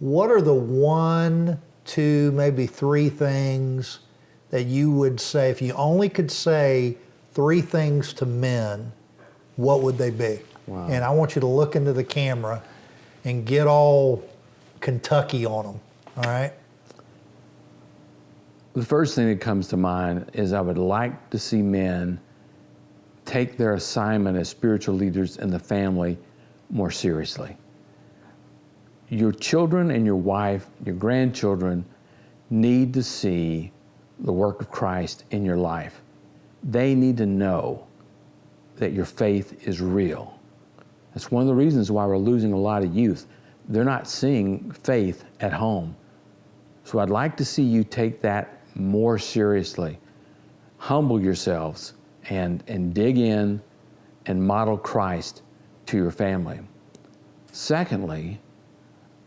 what are the 1, 2, maybe 3 things that you would say, if you only could say 3 things to men, what would they be? Wow. And I want you to look into the camera and get all Kentucky on them, all right? The first thing that comes to mind is I would like to see men take their assignment as spiritual leaders in the family more seriously. Your children and your wife, your grandchildren need to see the work of Christ in your life. They need to know that your faith is real. That's one of the reasons why we're losing a lot of youth. They're not seeing faith at home. So I'd like to see you take that more seriously. Humble yourselves and dig in and model Christ to your family. Secondly,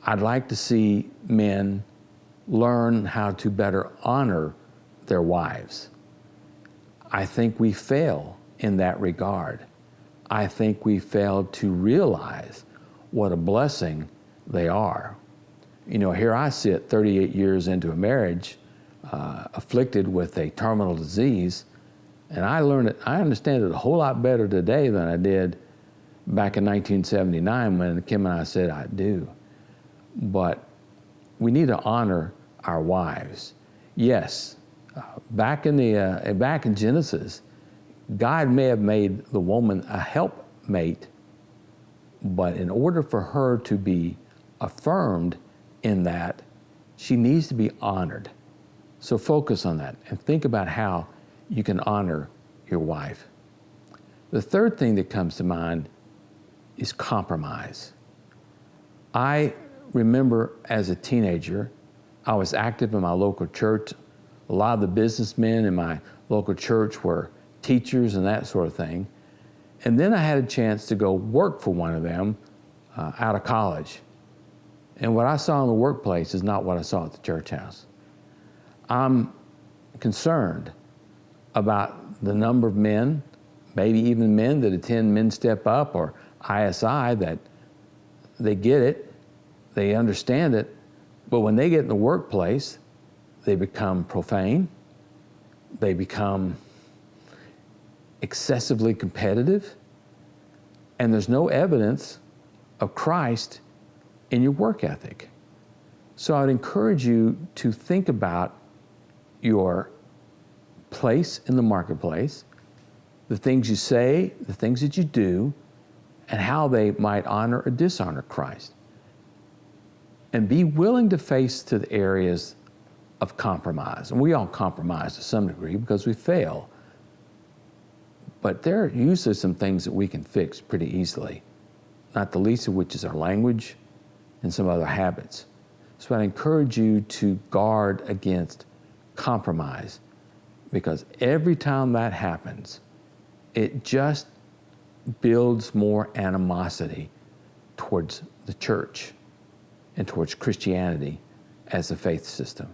I'd like to see men learn how to better honor their wives. I think we fail in that regard. I think we fail to realize what a blessing they are. You know, here I sit 38 years into a marriage, afflicted with a terminal disease, and I understand it a whole lot better today than I did back in 1979 when Kim and I said I do. But we need to honor our wives. Yes, back in Genesis, God may have made the woman a helpmate, but in order for her to be affirmed in that, she needs to be honored. So focus on that and think about how you can honor your wife. The third thing that comes to mind is compromise. I remember as a teenager, I was active in my local church. A lot of the businessmen in my local church were teachers and that sort of thing. And then I had a chance to go work for one of them out of college. And what I saw in the workplace is not what I saw at the church house. I'm concerned about the number of men, maybe even men that attend Men Step Up or ISI, that they get it, they understand it, but when they get in the workplace, they become profane, they become excessively competitive, and there's no evidence of Christ in your work ethic. So I'd encourage you to think about your place in the marketplace, the things you say, the things that you do, and how they might honor or dishonor Christ. And be willing to face to the areas of compromise. And we all compromise to some degree because we fail. But there are usually some things that we can fix pretty easily, not the least of which is our language and some other habits. So I encourage you to guard against compromise, because every time that happens, it just builds more animosity towards the church and towards Christianity as a faith system.